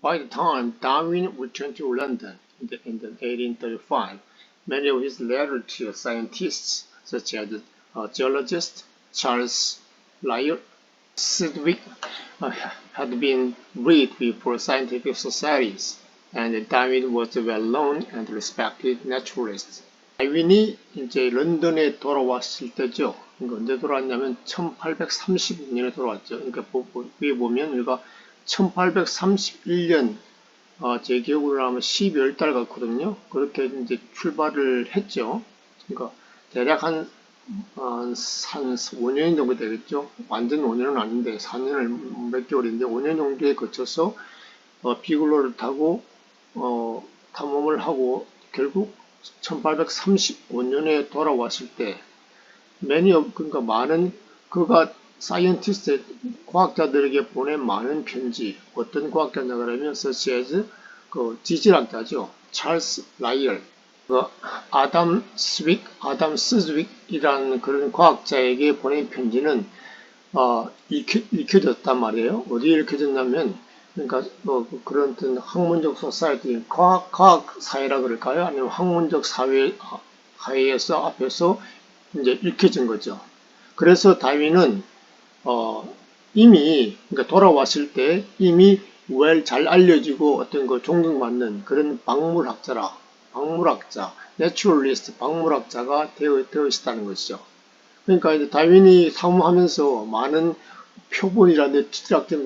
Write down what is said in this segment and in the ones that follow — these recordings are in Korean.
By the time Darwin returned to London in 1835, many of his letters to scientists such as geologist Charles Lyell Sedgwick had been read before scientific societies, and Darwin was a well-known and respected naturalist. 다윈이 이제 런던에 돌아왔을 때죠. 그러니까 언제 돌아왔냐면 1835년에 돌아왔죠. 그러니까 위에 보면 우리가 1831년 제 기억으로 하면 12월 달 같거든요. 그렇게 이제 출발을 했죠. 그러니까 대략 한 5년 정도 되겠죠. 완전 5년은 아닌데 4년을 몇 개월인데 5년 정도에 거쳐서 비글로를 타고 탐험을 하고 결국 1835년에 돌아왔을 때 그러니까 많은 그가 사이언티스트 과학자들에게 보낸 많은 편지, 어떤 과학자냐 그러면 such as 그 지질학자죠. 찰스 라이얼, 아담 스즈윅이라는 그런 과학자에게 보낸 편지는 읽혀졌단 말이에요. 어디에 읽혀졌냐면 그러니까 그런 어떤 학문적 소사이티, 과학 사회라 그럴까요? 아니면 학문적 사회에서 앞에서 이제 읽혀진 거죠. 그래서 다윈은 이미 그러니까 돌아왔을 때 이미 잘 알려지고 어떤 거 존경받는 그런 박물학자, 내추럴리스트, 박물학자가 되어 있었다는 것이죠. 그러니까 이제 다윈이 사무하면서 많은 표본이라든지 지질학적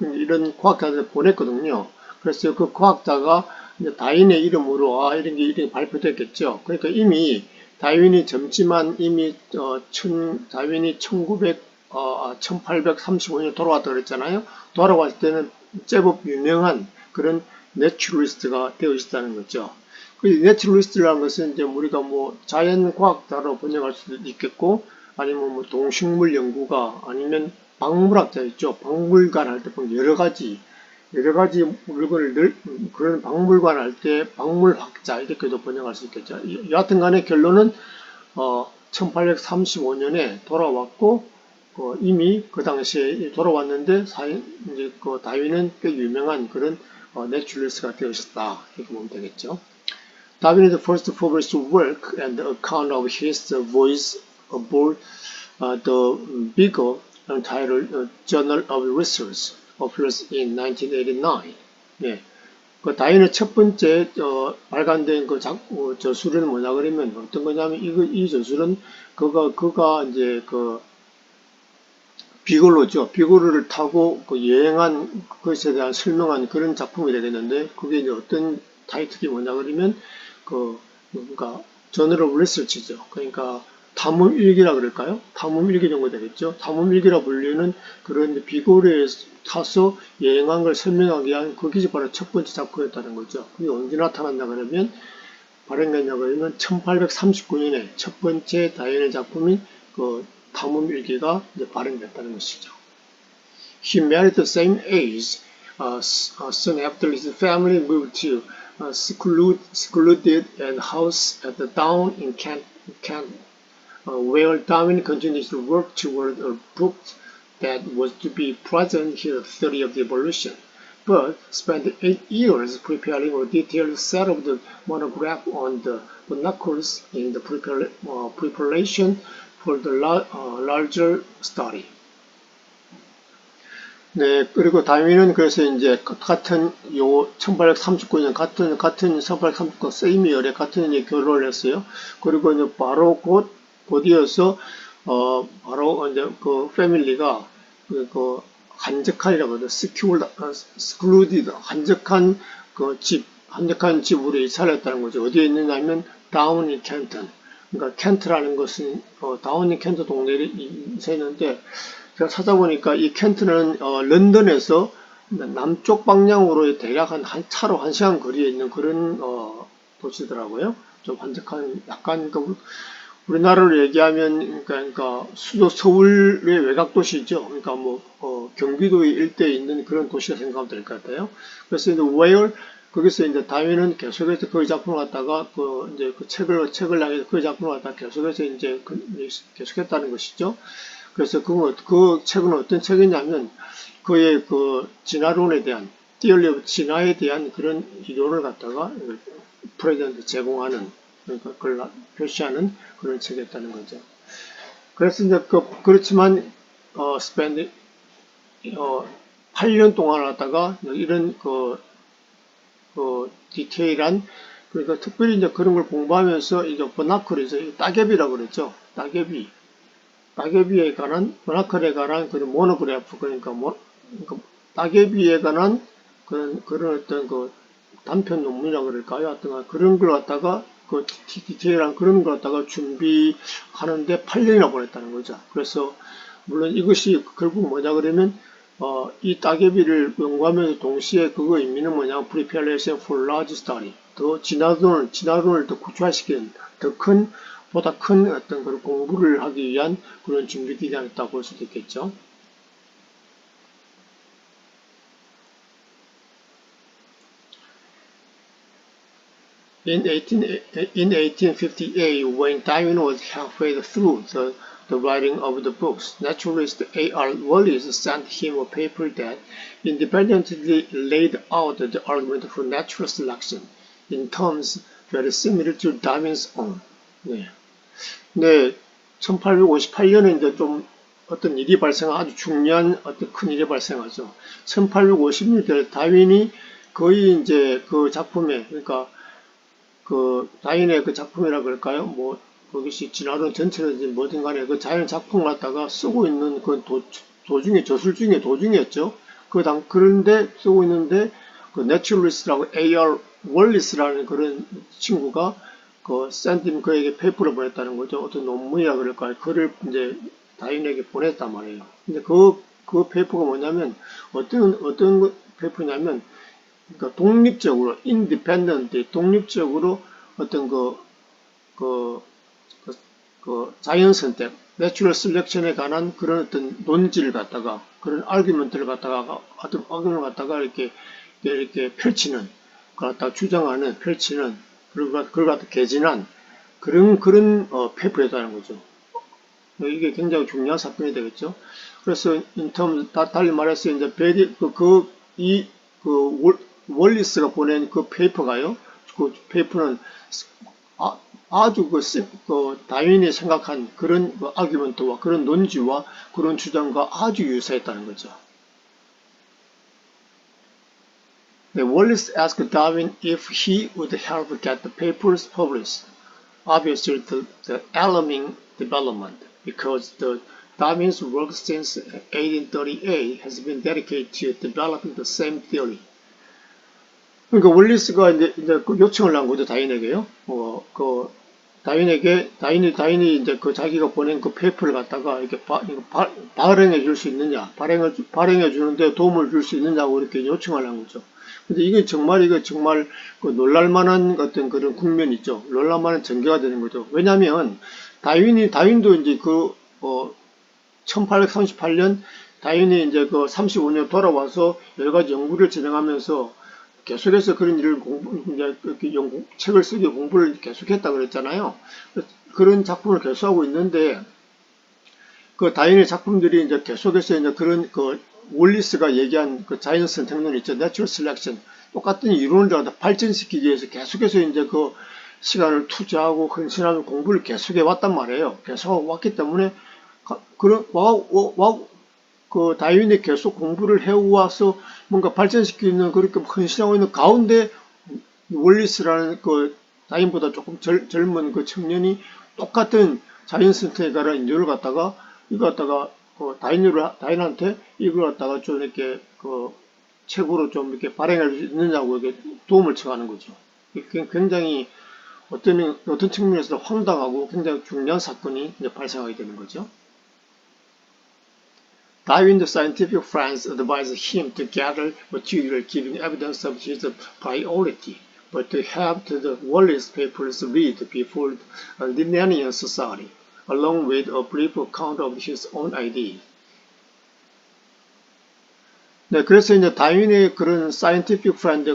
이런 과학자들을 보냈거든요. 그래서 그 과학자가 이제 다윈의 이름으로 이런 게 발표됐겠죠. 그러니까 이미 다윈이 젊지만 이미 다윈이 1835년에 돌아왔다 그랬잖아요. 돌아왔을 때는 제법 유명한 그런 내추럴리스트가 되어 있다는 거죠. 그 내추럴리스트라는 것은 이제 우리가 뭐 자연과학자로 번역할 수도 있겠고, 아니면 뭐 동식물 연구가, 아니면 박물학자 있죠. 박물관 할 때 보면 여러 가지 물건을 그런 박물관 할 때 박물학자 이렇게도 번역할 수 있겠죠. 여하튼 간에 결론은 1835년에 돌아왔고 이미 그 당시에 돌아왔는데 이제 그 다윈은 꽤 유명한 그런 내추럴리스트가 되었다 이렇게 보면 되겠죠. Darwin's first published work and the account of his voyage aboard the Beagle, entitled Journal of Research, appears in 1989. 네. 그 다윈의 첫 번째 발간된 그 저술은 뭐냐 그러면 어떤 거냐면 이 저술은 그가 이제 그 비글로죠. 비글로를 타고 그 여행한 것에 대한 설명한 그런 작품이 되겠는데 그게 이제 어떤 타이틀이 뭐냐 그러면 그러니까 저널 오브 리서치죠. 그러니까 탐험 일기라 그럴까요? 탐험 일기 정도 되겠죠. 탐험 일기라 불리는 그런 비고르에 타서 여행한 걸 설명하기 위한 그게 바로 첫 번째 작품이었다는 거죠. 그게 언제 나타났냐 그러면 발행됐냐 그러면 1839년에 첫 번째 다윈의 작품인 그 탐험 일기가 이제 발행됐다는 것이죠. He married the same age soon after his family moved to secluded house at the Down in Kent, where Darwin continued to work toward a book that was to be present in the theory of evolution, but spent 8 years preparing a detailed set of the monograph on the binoculars in the preparation for the larger study. 네, 그리고 다윈은 그래서 이제 같은 1839년 같은 1839년 same year에 같은 이제 결혼을 했어요. 그리고 이제 바로 곧 이어서 바로 이제 그 패밀리가 그 한적한이라고 하죠. secluded 한적한 한적한 집으로 이사를 했다는 거죠. 어디에 있느냐면 다운 인 켄튼. 그러니까 켄트라는 것은 다운 인 켄트 동네에 있었는데 제가 찾아보니까 이 켄트는 런던에서 남쪽 방향으로 대략 차로 1시간 거리에 있는 그런 도시더라고요. 좀 한적한 약간 우리나라로 얘기하면 그러니까 수도 서울의 외곽 도시죠. 그러니까 뭐 경기도 일대에 있는 그런 도시라 생각하면 될 것 같아요. 그래서 이제 거기서 이제 다윈은 계속해서 그 작품을 갖다가 이제 그 책을 나게 그 작품을 갖다가 계속해서 이제 계속했다는 것이죠. 그래서 그 책은 어떤 책이냐면 그의 그 진화론에 대한 theory of 진화에 대한 그런 이론을 갖다가 프레젠트 제공하는, 그러니까 그걸 표시하는 그런 책이었다는 거죠. 그래서 이제 그렇지만 spend 8년 동안 하다가 이런 디테일한, 그러니까 특별히 이제 그런 걸 공부하면서 이제 버나클에서 따개비라고 그랬죠. 따개비에 관한, 버나클에 관한 그런 모노그래프, 그러니까 따개비에 관한 그런 어떤 단편 논문이라고 그럴까요? 하여튼 그런 걸 갖다가 디테일한 그런 걸 갖다가 준비하는데 8년이나 보냈다는 거죠. 그래서 물론 이것이 결국 뭐냐 그러면 이 따개비를 연구하면서 동시에 그거 의미는 뭐냐, preparation for large study, 더 진화론을 더 구체화시키는 보다 큰 어떤 그런 공부를 하기 위한 그런 준비 기간이었다고 볼 수도 있겠죠. In 1858, when Darwin was halfway through the writing of the books, naturalist A.R. Wallace sent him a paper that independently laid out the argument for natural selection in terms very similar to Darwin's own. 네. 네, 1858년에 이제 좀 어떤 일이 아주 중요한 어떤 큰 일이 발생하죠. 1856년 다윈이 거의 이제 그 작품에, 그러니까 다윈의 그 작품이라 그럴까요? 뭐, 거기서 진화론 전체든지 뭐든 간에 그 자연 작품을 갖다가 쓰고 있는 그 도중에, 저술 중에 도중이었죠. 그런데 쓰고 있는데, 내추럴리스트라고 A.R. 월리스라는 그런 친구가 그에게 페이퍼를 보냈다는 거죠. 어떤 논문이라 그럴까요? 글을 이제 다윈에게 보냈단 말이에요. 근데 그 페이퍼가 뭐냐면, 어떤 페이퍼냐면, 그러니까 독립적으로, 독립적으로 어떤 자연 선택, 내추럴 셀렉션에 관한 그런 어떤 논지를 갖다가, 그런 아규먼트를 갖다가, 어떤 아규먼트를 갖다가 이렇게 펼치는, 그걸 갖다가 주장하는, 펼치는, 그걸 갖다 개진한 그런 페이퍼였다는 거죠. 이게 굉장히 중요한 사건이 되겠죠. 그래서 달리 말해서 이제 월리스가 보낸 그 페이퍼가요. 그 페이퍼는 아주 다윈이 생각한 그런 아규먼트와 그런 논지와 그런 주장과 아주 유사했다는 거죠. Wallace asked Darwin if he would help get the papers published. Obviously, the alarming development, because Darwin's work since 1838 has been dedicated to developing the same theory. 그러니까 월리스가 이제 요청을 한 거죠, 다윈에게요. 다윈이 이제 자기가 보낸 그 페이퍼를 갖다가 이렇게 발행해 줄 수 있느냐, 발행해 주는데 도움을 줄 수 있느냐고 이렇게 요청을 한 거죠. 근데 이게 정말 놀랄만한 어떤 그런 국면이 있죠. 놀랄만한 전개가 되는 거죠. 왜냐면 다윈도 이제 1838년 다윈이 이제 35년 돌아와서 여러 가지 연구를 진행하면서 계속해서 그런 일을 책을 쓰기 공부를 계속했다 그랬잖아요. 그런 작품을 계속하고 있는데, 다윈의 작품들이 이제 계속해서 이제 그런 월리스가 얘기한 자연 선택론 있죠. 내추럴 셀렉션. 똑같은 이론을 갖다 발전시키기 위해서 계속해서 이제 시간을 투자하고 헌신하는 공부를 계속해 왔단 말이에요. 계속 왔기 때문에, 다윈이 계속 공부를 해와서 뭔가 발전시키는 그렇게 헌신하고 있는 가운데 월리스라는 다윈보다 조금 젊은 청년이 똑같은 자연 선택에 관한 이론을 갖다가 다윈한테 이걸 갖다가 좀 이렇게 책으로 좀 이렇게 발행할 수 있느냐고 이렇게 도움을 청하는 거죠. 굉장히 어떤 측면에서 황당하고 굉장히 중요한 사건이 이제 발생하게 되는 거죠. Darwin's scientific friends advised him to gather material giving evidence of his priority, but to have the Wallace papers read before a Linnean society, along with a brief account of his own ideas. 네, 그래서 이제 다윈의 그런 scientific friend,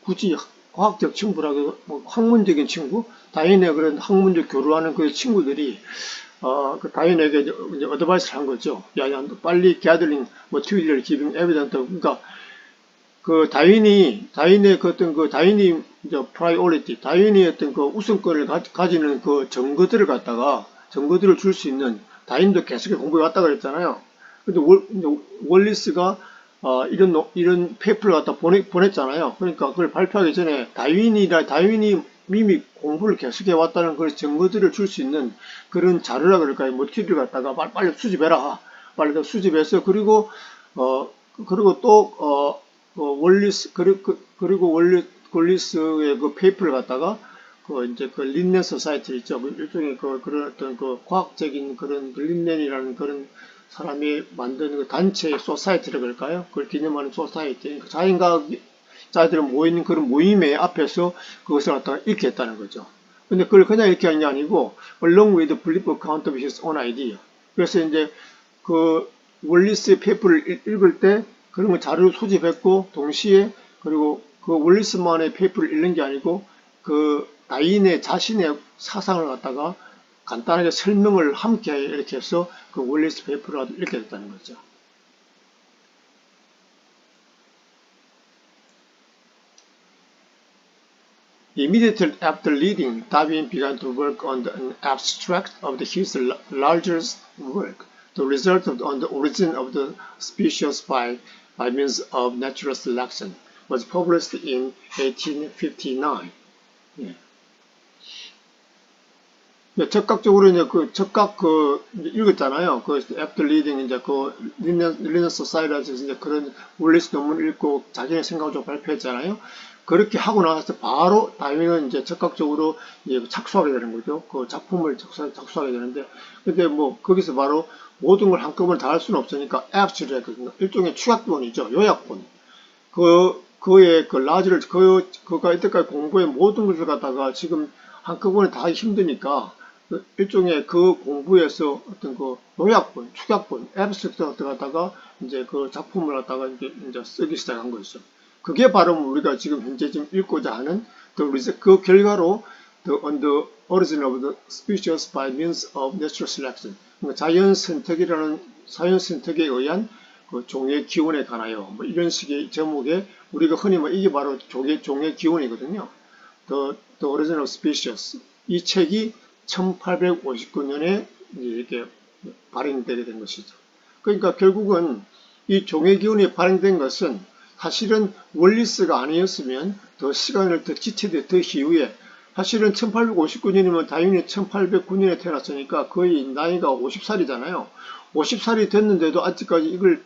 굳이 과학적 친구라고, 학문적인 친구, 다윈의 그런 학문적 교류하는 그 친구들이 그 다윈에게 이제 어드바이스를 한 거죠. 야, 빨리 gathering material, giving evidence. 그러니까 그 다윈의 그 어떤 그 다윈이 이제 priority, 다윈이 어떤 그 우선권을 가지는 그 증거들을 줄 수 있는 다윈도 계속 공부해 왔다 그랬잖아요. 근데 월리스가 이런 페이퍼를 갖다 보냈잖아요. 그러니까 그걸 발표하기 전에 다윈이 이미 공부를 계속해 왔다는 그런 증거들을 줄 수 있는 그런 자료라 그럴까요? 모티를 갖다가 빨리 수집해라. 빨리 수집해서 그리고 또 월리스의 그 페이퍼를 갖다가 이제 그 린넨 소사이티 있죠. 일종의 그런 어떤 그 과학적인 그런 린넨이라는 그런 사람이 만든 그 단체 소사이티를 그럴까요? 그걸 기념하는 소사이티. 자인과학자들이 모이는 그런 모임의 앞에서 그것을 갖다가 읽게 했다는 거죠. 근데 그걸 그냥 이렇게 한 게 아니고, along with the belief account of his own idea. 그래서 이제 그 월리스의 페이퍼를 읽을 때 그런 거 자료를 소집했고, 동시에 그리고 그 월리스만의 페이퍼를 읽는 게 아니고, 그 다인의 자신의 사상을 갖다가 간단하게 설명을 함께 이렇게 해서 그 월리스 페이퍼를 읽게 됐다는 거죠. Immediately after leaving, Darwin began to work on an abstract of his largest work, the result on the origin of the species by means of natural selection, was published in 1859. 예. 적극적으로 이제 읽었잖아요. after reading 이제 린넨 소사이티에서 이제 그런 월리스 논문 읽고 자기의 생각을 좀 발표했잖아요. 그렇게 하고 나서 바로 다윈은 이제 적극적으로 이제 착수하게 되는 거죠. 그 작품을 착수하게 되는데, 근데 뭐 거기서 바로 모든 걸 한꺼번에 다 할 수는 없으니까 abstract, 일종의 축약본이죠. 요약본. 그의 그 라지를 그가 이때까지 공부한 모든 것을 갖다가 지금 한꺼번에 다 하기 힘드니까 일종의 그 공부에서 어떤 그 요약본, 축약본, 앱스트랙트 같은 거 갖다가 이제 그 작품을 갖다가 이제 쓰기 시작한 거죠. 그게 바로 우리가 지금 현재 지금 읽고자 하는 그 결과로 on the origin of the species by means of natural selection. 그러니까 자연 선택에 의한 그 종의 기원에 관하여 뭐 이런 식의 제목에 우리가 흔히 이게 바로 종의 기원이거든요. The Origin of Species. 이 책이 1859년에 이렇게 발행되게 된 것이죠. 그러니까 결국은 이 종의 기원이 발행된 것은 사실은 월리스가 아니었으면 더 시간을 더 지체돼 더 이후에 사실은 1859년이면 다윈이 1809년에 태어났으니까 거의 나이가 50살이잖아요. 50살이 됐는데도 아직까지 이걸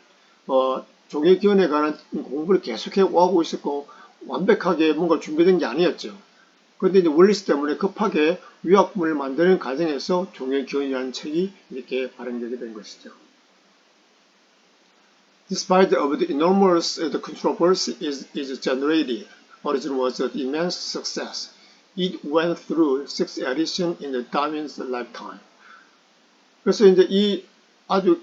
종의 기원에 관한 공부를 계속해 오고 있었고 완벽하게 뭔가 준비된 게 아니었죠. 그런데 이제 월리스 때문에 급하게 유학문을 만드는 과정에서 종의 기원이라는 책이 이렇게 발행되게 된 것이죠. Despite of the enormous controversy is generated, Origin was an immense success. It went through 6 editions in the Darwin's lifetime. 그래서 이제 이 아주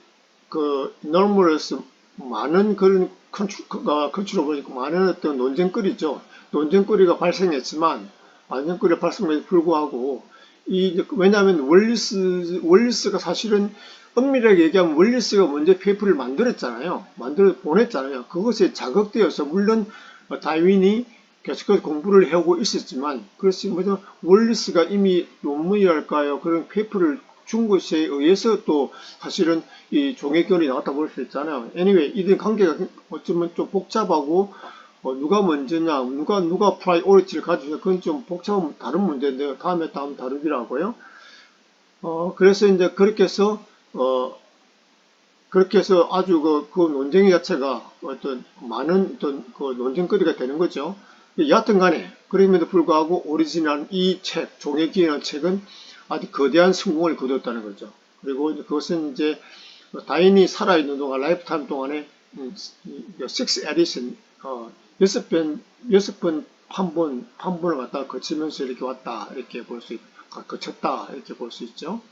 그 enormous 많은 그런 컨트롤이 많은 어떤 논쟁거리죠. 논쟁거리가 발생했지만 논쟁거리가 발생에도 불구하고 왜냐하면 월리스가 사실은 엄밀하게 얘기하면 월리스가 먼저 페이퍼를 만들었잖아요. 보냈잖아요. 그것에 자극되어서 물론 다윈이 계속해서 공부를 해오고 있었지만 그래서 월리스가 이미 논문이랄까요 그런 페이퍼를 준 것에 의해서 또 사실은 이 종의 기원이 나왔다 볼 수 있잖아요. anyway, 이들 관계가 어쩌면 좀 복잡하고 누가 먼저냐, 누가 프라이오리티를 가지냐, 그건 좀 복잡한 다른 문제인데 다음에 다루기로 하고요. 그래서 이제 그렇게 해서 아주 그 논쟁 자체가 어떤 많은 어떤 그 논쟁거리가 되는 거죠. 여하튼 간에 그럼에도 불구하고 오리지널 이 책, 종의 기원이라는 책은 아주 거대한 성공을 거뒀다는 거죠. 그리고 그것은 이제 다윈이 살아있는 동안, 라이프타임 동안에 6 에디션, 6번 판본을 갖다가 거치면서 이렇게 왔다, 이렇게 거쳤다, 이렇게 볼 수 있죠.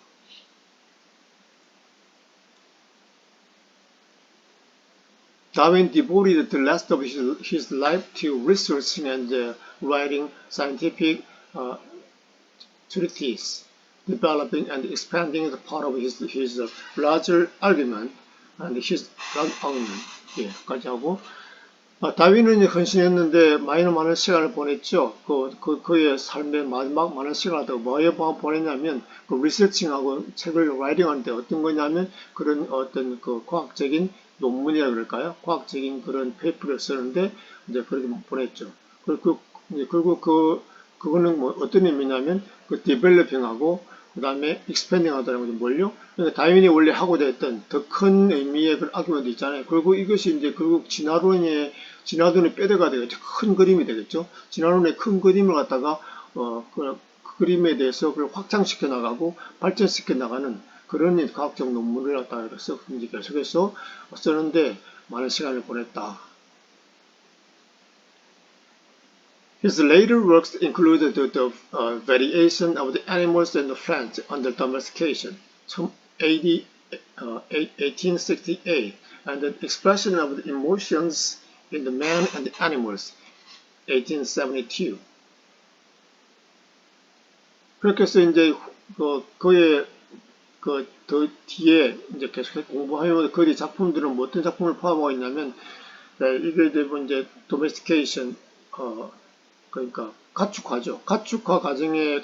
Darwin devoted the rest of his life to researching and writing scientific treatises. developing and expanding the part of his larger argument and his argument. 예, 까지 하고. 다윈은 헌신했는데 많은 시간을 보냈죠. 그의 삶의 마지막 많은 시간을 뭐에 보냈냐면, 그 리서칭하고 책을 라이팅하는데 어떤 거냐면, 그런 어떤 그 과학적인 논문이라 그럴까요? 과학적인 그런 페이퍼를 쓰는데, 이제 그렇게 보냈죠. 그리고 그거는 뭐 어떤 의미냐면, 그 디벨로핑하고, 그 다음에 익스펜딩 하더라는 거죠. 뭘요? 그러니까 다윈이 원래 하고자 했던 더 큰 의미의 그런 아규먼트 있잖아요. 그리고 이것이 이제 결국 진화론의 뼈대가 되겠죠. 큰 그림이 되겠죠. 진화론의 큰 그림을 갖다가 그 그림에 대해서 그걸 확장시켜 나가고 발전시켜 나가는 그런 과학적 논문을 갖다가 이제 계속해서 쓰는데 많은 시간을 보냈다. His later works included the variation of the animals and the plants under domestication, 1868, and the expression of the emotions in the man and the animals, 1872. 그렇게 해서 이제 그의 더 뒤에 이제 계속 공부하면 그 작품들은 뭐 어떤 작품을 포함하고 있냐면, 이게 이제 domestication, 그러니까 가축화죠. 가축화 과정에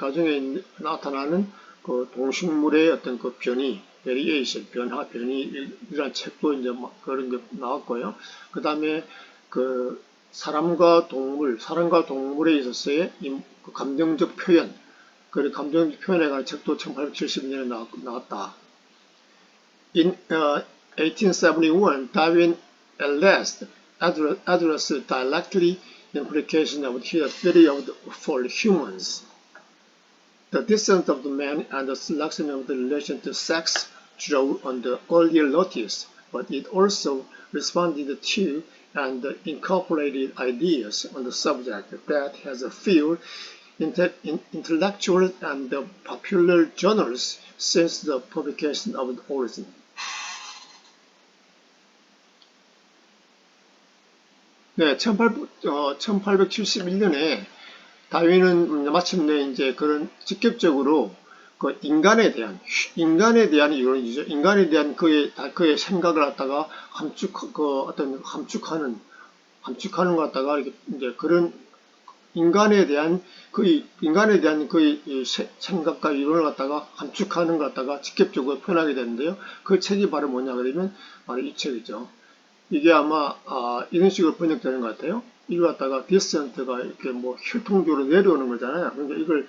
나타나는 그 동식물의 어떤 그 변이, variation, 변이라는 책도 이제 그런 게 나왔고요. 그 다음에 그 사람과 동물에 있어서의 그 감정적 표현, 그 감정적 표현에 관한 책도 1870년에 나왔다. In 1871, Darwin at last addressed directly implication of the theory for humans. The descent of the man and the selection of the relation to sex drew on the earlier notice, but it also responded to and incorporated ideas on the subject that has filled intellectual and popular journals since the publication of the origin. 네, 1871년에 다윈은 마침내 이제 그런 직접적으로 그 인간에 대한 이론이죠. 인간에 대한 그의 생각을 갖다가 함축하는 것 갖다가 이제 그런 인간에 대한 그의 생각과 이론을 갖다가 함축하는 것 갖다가 직접적으로 표현하게 되는데요. 그 책이 바로 뭐냐 그러면 바로 이 책이죠. 이게 아마 이런 식으로 번역되는 것 같아요. 이걸 갖다가 descent가 이렇게 뭐 혈통적으로 내려오는 거잖아요. 그러니까 이걸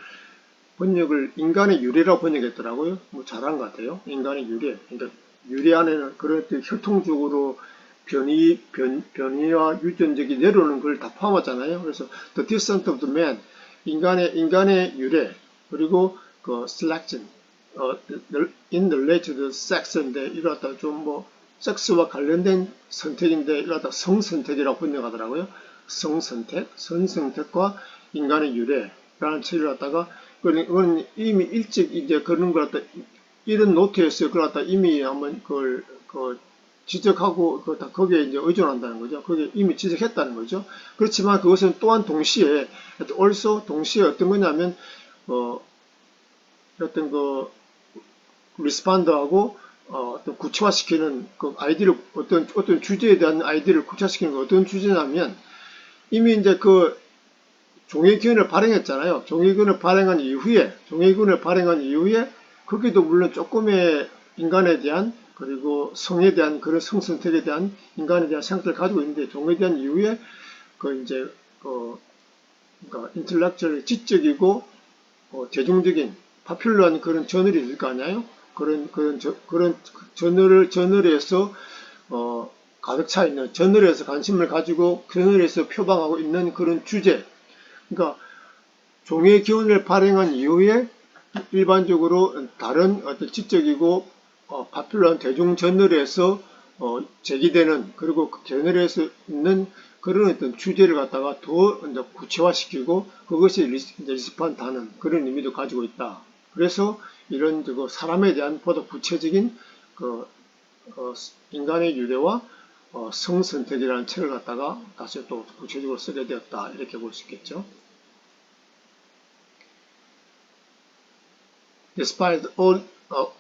번역을 인간의 유래라고 번역했더라고요. 뭐 잘한 것 같아요. 인간의 유래. 그러니까 유래 안에는 그런 혈통적으로 변이와 유전적이 내려오는 걸 다 포함하잖아요. 그래서 the descent of the man, 인간의 유래, 그리고 그 selection, in relation to sex인데 이걸 갖다가 좀 뭐 섹스와 관련된 선택인데 이걸 갖다 성선택이라고 번역하더라고요. 성선택과 인간의 유래라는 책을 갖다가 그건 이미 일찍 이제 그런 걸 갖다 이런 노트에서 그걸 갖다 이미 한번 그걸 지적하고 거기에 이제 의존한다는 거죠. 거기에 이미 지적했다는 거죠. 그렇지만 그것은 또한 동시에 어떤 거냐면 어떤 그 리스판드하고 어떤 구체화시키는 그 아이디를 어떤 주제에 대한 아이디를 구체화시키는 거 어떤 주제냐면 이미 이제 그 종의균을 발행했잖아요. 종의균을 발행한 이후에 거기도 물론 조금의 인간에 대한 그리고 성에 대한 그런 성선택에 대한 인간에 대한 생각을 가지고 있는데 종에 대한 이후에 그 이제 그러니까 인텔렉츄얼 지적이고 대중적인 파퓰러한 그런 저널이 있을 거 아니에요. 그런 저널에서 가득 차 있는 저널에서 관심을 가지고 저널에서 표방하고 있는 그런 주제. 그러니까 종의 기원을 발행한 이후에 일반적으로 다른 어떤 지적이고 파퓰러한 대중 저널에서 제기되는 그리고 그 저널에서 있는 그런 어떤 주제를 갖다가 더 이제 구체화시키고 그것이 리스판트하는 그런 의미도 가지고 있다. 그래서 이런 사람에 대한 보다 구체적인 인간의 유래와 성선택이라는 책을 갖다가 다시 또 구체적으로 쓰게 되었다. 이렇게 볼 수 있겠죠. Despite all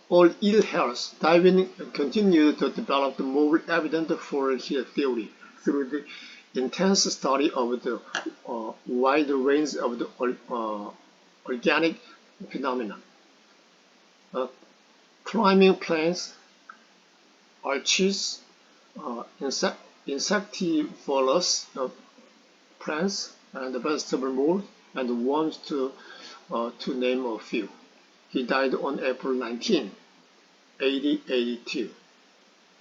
ill health, Darwin continued to develop more evidence for his theory through the intense study of the wide range of the organic phenomena. Climbing plants, arches, insectivorous plants, and vegetable mold, and worms to name a few. He died on April 19, 1882,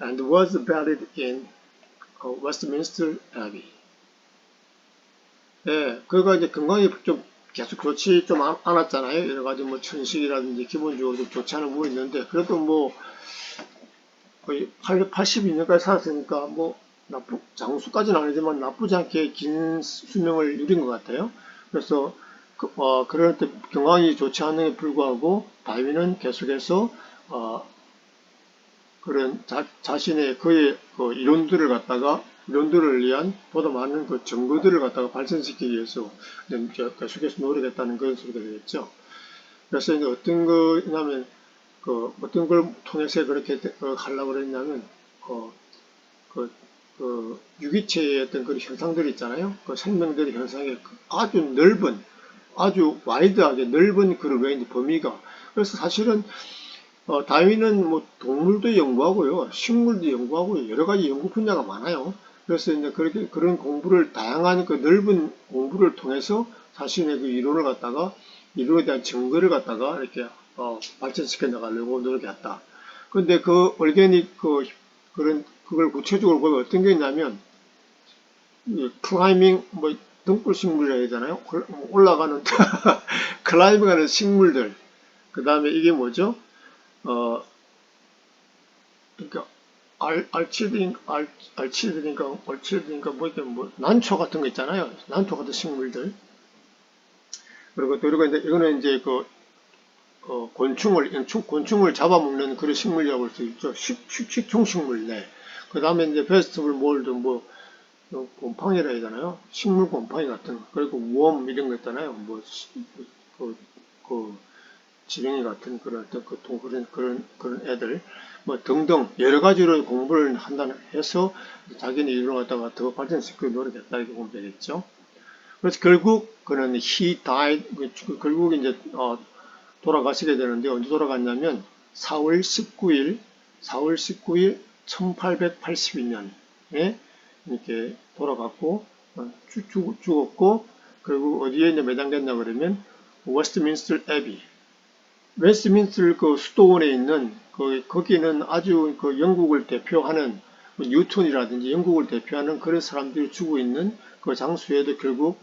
and was buried in Westminster Abbey. 네, 그가 이제 건강이 좀 계속 좋지 좀 않았잖아요. 여러 가지 뭐 천식이라든지 기본적으로 좀 좋지 않은 부분이 있는데 그래도 뭐 거의 82년까지 살았으니까 뭐 장수까지는 아니지만 나쁘지 않게 긴 수명을 누린 것 같아요. 그래서 그럴 때 건강이 좋지 않음에 불구하고 다윈은 계속해서 그런 자신의 그의 이론들을 위한 보다 많은 그 증거들을 갖다가 발전시키기 위해서 계속해서 노력했다는 그런 소리가 되겠죠. 그래서 이제 어떤 거냐면 어떤 걸 통해서 그렇게 하려고 그랬냐면 유기체의 어떤 그런 현상들이 있잖아요. 그 생명들의 현상의 아주 넓은 아주 와이드하게 넓은 그런 레인지 범위가. 그래서 사실은 다윈은 뭐 동물도 연구하고요, 식물도 연구하고요, 여러 가지 연구 분야가 많아요. 그래서 이제 그렇게 그런 공부를 다양한 그 넓은 공부를 통해서 자신의 그 이론에 대한 증거를 갖다가 이렇게 발전시켜 나가려고 노력했다. 그런데 그 얼게닉 그걸 구체적으로 보면 어떤 게 있냐면 클라이밍 뭐 등불식물이라 해야 되나요? 올라가는 클라이밍하는 식물들. 그 다음에 이게 뭐죠? 그러니까 알치드니까 뭐 난초 같은 거 있잖아요. 난초 같은 식물들. 그리고 또 이거는 이제 곤충을 잡아먹는 그런 식물이라고 볼 수 있죠. 식충식물. 네. 그 다음에 이제 베스트블 몰드 곰팡이라 해야 되나요? 식물 곰팡이 같은 거. 그리고 웜 이런 거 있잖아요. 지렁이 같은 그런 애들 뭐 등등 여러 가지로 공부를 한다는 해서 자기네 이론을 갖다가 더 발전시키고 노력했다 이렇게 보면 되겠죠. 그래서 결국 그는 he died 결국 이제 돌아가시게 되는데 언제 돌아갔냐면 4월 19일 1882년에 이렇게 돌아갔고 죽었고 결국 어디에 이제 매장됐냐 그러면 웨스트민스터 애비 웨스트민스터 그 수도원에 있는 거기는 아주 그 영국을 대표하는 뉴턴이라든지 영국을 대표하는 그런 사람들이 죽어 있는 그 장소에도 결국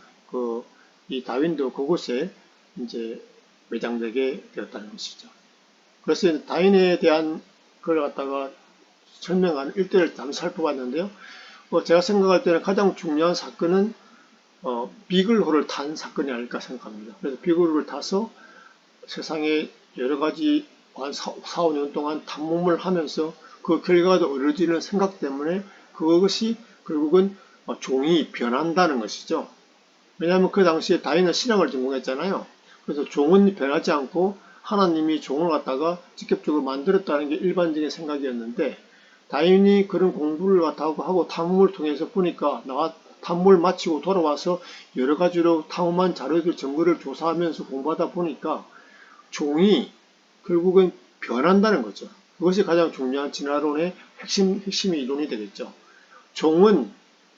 이 다윈도 그곳에 이제 매장되게 되었다는 것이죠. 그래서 다윈에 대한 걸 갖다가 설명하는 일대를 잠시 살펴봤는데요. 제가 생각할 때는 가장 중요한 사건은 비글호를 탄 사건이 아닐까 생각합니다. 그래서 비글호를 타서 세상에 여러 가지 한 4, 5년 동안 탐험을 하면서 그 결과도 어려지는 생각 때문에 그것이 결국은 종이 변한다는 것이죠. 왜냐하면 그 당시에 다윈은 신앙을 전공했잖아요. 그래서 종은 변하지 않고 하나님이 종을 갖다가 직접적으로 만들었다는 게 일반적인 생각이었는데 다윈이 그런 공부를 갖다가 하고 탐험을 통해서 보니까 탐험을 마치고 돌아와서 여러 가지로 탐험한 자료들 증거를 조사하면서 공부하다 보니까 종이 결국은 변한다는 거죠. 그것이 가장 중요한 진화론의 핵심의 이론이 되겠죠. 종은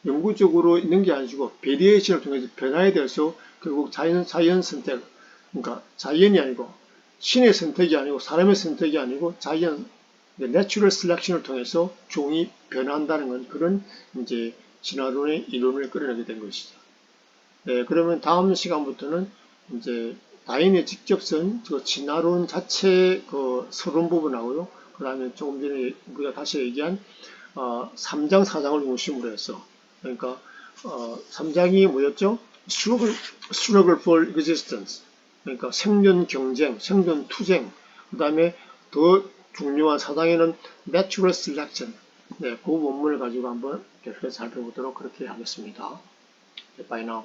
영구적으로 있는 게 아니고 베리에이션을 통해서 변화에 대해서 결국 자연 선택, 그러니까 자연이 아니고 신의 선택이 아니고 사람의 선택이 아니고 자연, 내추럴 셀렉션을 통해서 종이 변한다는 건 그런 이제 진화론의 이론을 끌어내게 된 것이죠. 네, 그러면 다음 시간부터는 이제 다윈의 직접 쓴 진화론 자체 그 서론 부분하고요. 그 다음에 조금 전에 우리가 다시 얘기한 3장 4장을 중심으로 해서 그러니까 3장이 뭐였죠? Struggle for existence. 그러니까 생존 경쟁, 생존 투쟁. 그 다음에 더 중요한 4장에는 natural selection. 네, 그 원문을 가지고 한번 계속해서 살펴보도록 그렇게 하겠습니다. Bye now.